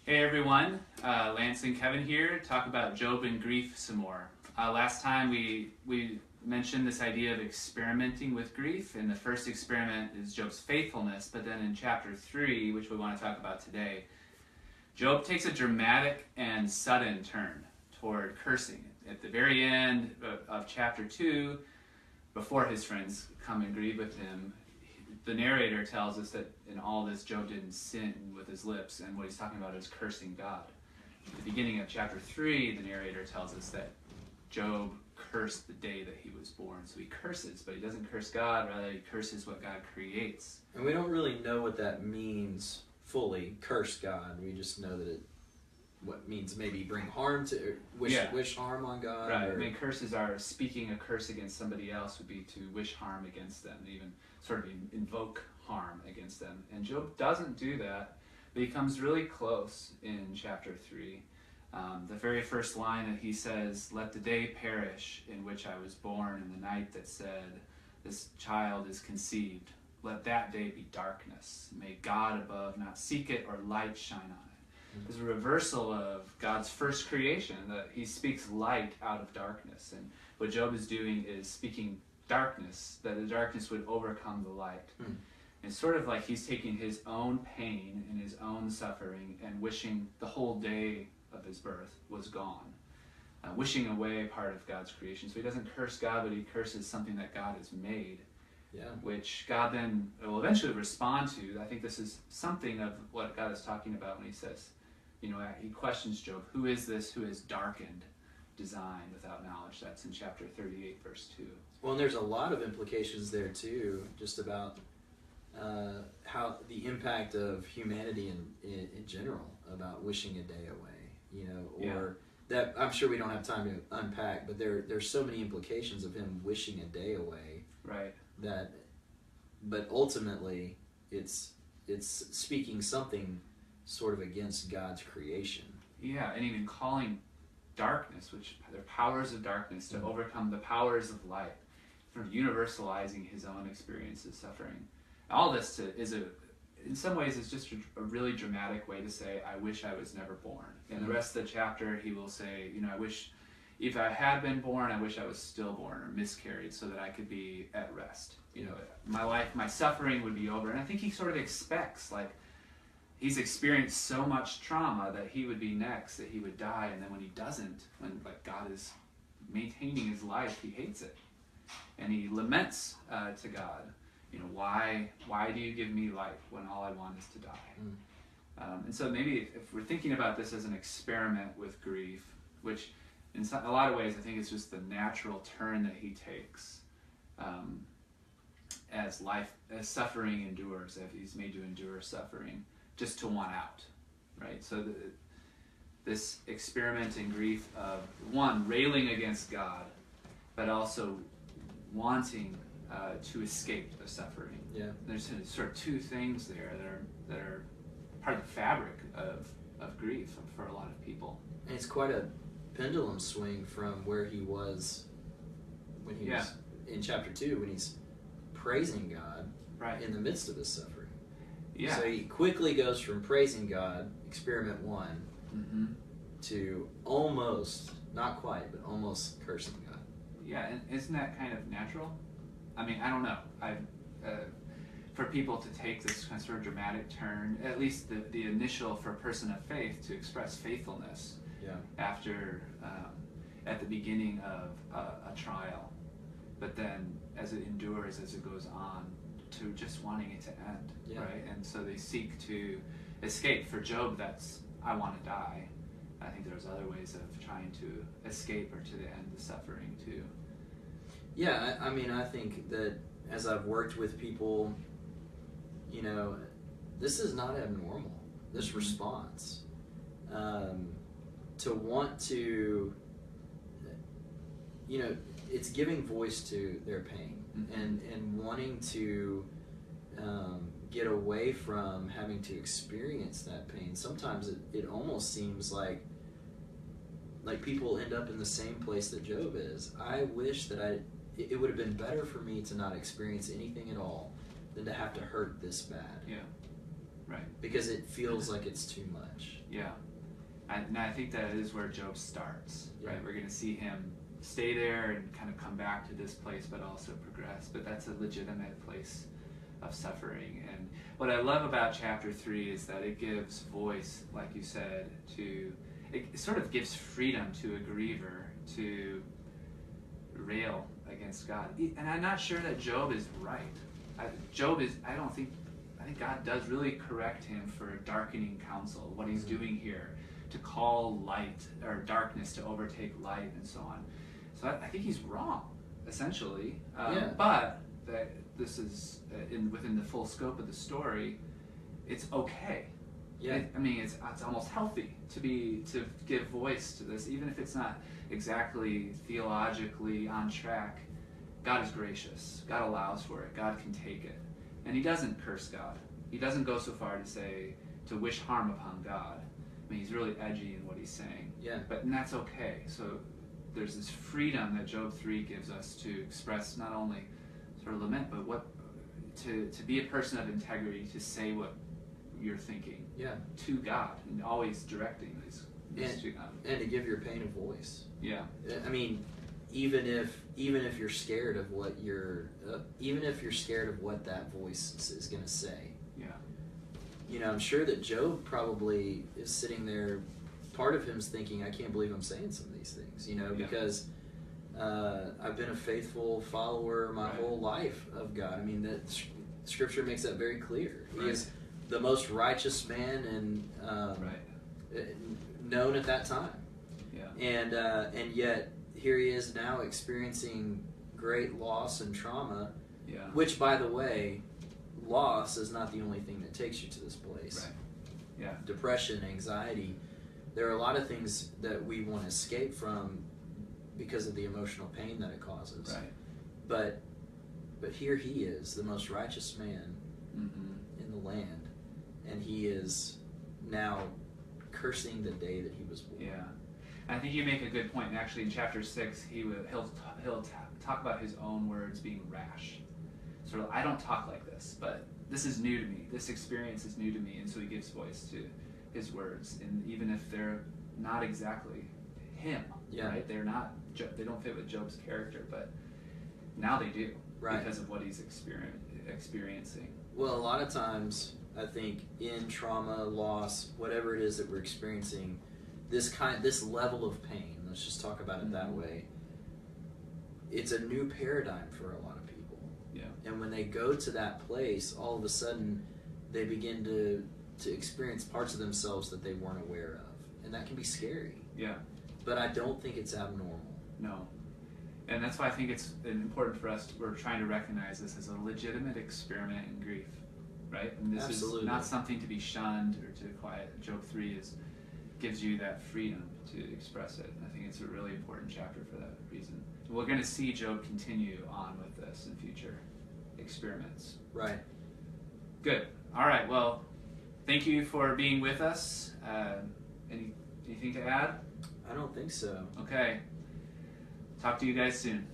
Hey everyone, Lance and Kevin here. Talk about Job and grief some more. Last time we mentioned this idea of experimenting with grief, and the first experiment is Job's faithfulness. But then in chapter 3, which we want to talk about today, Job takes a dramatic and sudden turn toward cursing. At the very end of chapter 2, before his friends come and grieve with him, the narrator tells us that in all this, Job didn't sin with his lips, and what he's talking about is cursing God. At the beginning of chapter 3, the narrator tells us that Job cursed the day that he was born. So he curses, but he doesn't curse God, rather he curses what God creates. And we don't really know what that means fully, curse God. We just know that it what means maybe bring harm to, wish harm on God. Right, or... I mean, curses are speaking a curse against somebody else would be to wish harm against them, even sort of invoke harm against them. And Job doesn't do that, but he comes really close in chapter 3. The very first line that he says, "Let the day perish in which I was born, and the night that said, this child is conceived. Let that day be darkness. May God above not seek it, or light shine on it." There's a reversal of God's first creation, that he speaks light out of darkness. And what Job is doing is speaking darkness, that the darkness would overcome the light. It's sort of like he's taking his own pain and his own suffering and wishing the whole day of his birth was gone, wishing away part of God's creation. So he doesn't curse God, but he curses something that God has made, which God then will eventually respond to. I think this is something of what God is talking about when he says, he questions Job, who is this who has darkened design without knowledge? That's in chapter 38, verse 2. Well, and there's a lot of implications there too, just about how the impact of humanity in general, about wishing a day away, or that I'm sure we don't have time to unpack, but there's so many implications of him wishing a day away. Right. But ultimately, it's speaking something sort of against God's creation. Yeah, and even calling darkness, which they're powers of darkness, to overcome the powers of light, sort of universalizing his own experience of suffering. All this in some ways, it's just a really dramatic way to say, I wish I was never born. In the rest of the chapter, he will say, I wish, if I had been born, I wish I was stillborn or miscarried so that I could be at rest. My life, my suffering would be over. And I think he sort of expects, he's experienced so much trauma that he would be next, that he would die, and then when he doesn't, when God is maintaining his life, he hates it. And he laments to God, why do you give me life when all I want is to die? And so maybe if we're thinking about this as an experiment with grief, which in a lot of ways I think it's just the natural turn that he takes as suffering endures, as he's made to endure suffering, just to want out, right? So this experiment in grief of, one, railing against God, but also wanting to escape the suffering. Yeah. There's sort of two things there that are part of the fabric of grief for a lot of people. And it's quite a pendulum swing from where he was when he was in chapter 2, when he's praising God in the midst of his suffering. Yeah. So he quickly goes from praising God, experiment 1, to almost, not quite, but almost cursing God. Yeah, and isn't that kind of natural? I mean, I don't know. For people to take this kind of sort of dramatic turn, at least the initial for a person of faith to express faithfulness after at the beginning of a trial, but then as it endures, as it goes on, to just wanting it to end, right? And so they seek to escape. For Job, that's, I want to die. I think there's other ways of trying to escape or to end the suffering too. Yeah, I mean, I think that as I've worked with people, this is not abnormal, this response. To want to, it's giving voice to their pain and wanting to get away from having to experience that pain. Sometimes it almost seems like people end up in the same place that Job is. I wish that it would have been better for me to not experience anything at all than to have to hurt this bad. Yeah, Right. Because it feels like it's too much. Yeah. And I think that is where Job starts, right? Yeah. We're going to see him stay there and kind of come back to this place, but also progress. But that's a legitimate place of suffering. And what I love about chapter 3 is that it gives voice, like you said, it sort of gives freedom to a griever to rail against God. And I'm not sure that Job is right. I think God does really correct him for darkening counsel, what he's doing here, to call light or darkness to overtake light and so on. So I think he's wrong, essentially. But that this is within the full scope of the story. It's okay. Yeah. It's almost healthy to give voice to this, even if it's not exactly theologically on track. God is gracious. God allows for it. God can take it. And he doesn't curse God. He doesn't go so far to wish harm upon God. He's really edgy in what he's saying. Yeah. And that's okay. So there's this freedom that Job 3 gives us to express not only sort of lament, but to be a person of integrity, to say what you're thinking to God, and always directing this to God. And to give your pain a voice. Yeah. Even if you're scared of what that voice is going to say. Yeah. I'm sure that Job probably is sitting there. Part of him's thinking, I can't believe I'm saying some of these things, because I've been a faithful follower my whole life of God. That Scripture makes that very clear. He is the most righteous man known at that time. Yeah. And yet here he is now experiencing great loss and trauma. Yeah. Which, by the way, loss is not the only thing that takes you to this place. Right. Yeah. Depression, anxiety. There are a lot of things that we want to escape from because of the emotional pain that it causes. Right. But here he is, the most righteous man in the land, and he is now cursing the day that he was born. Yeah. I think you make a good point. And actually, in chapter 6, he'll talk about his own words being rash. Sort of, I don't talk like this, but this is new to me. This experience is new to me, and so he gives voice to his words, and even if they're not exactly him, right? They don't fit with Job's character, but now they do, because of what he's experiencing. Well, a lot of times, I think in trauma, loss, whatever it is that we're experiencing, this level of pain, let's just talk about it that way, it's a new paradigm for a lot of people. Yeah. And when they go to that place, all of a sudden they begin to experience parts of themselves that they weren't aware of. And that can be scary. Yeah. But I don't think it's abnormal. No. And that's why I think it's important for us, we're trying to recognize this as a legitimate experiment in grief, right? And this is not something to be shunned or to quiet. Job 3 gives you that freedom to express it. I think it's a really important chapter for that reason. We're going to see Job continue on with this in future experiments. Right. Good. All right. Well, thank you for being with us. Anything to add? I don't think so. Okay. Talk to you guys soon.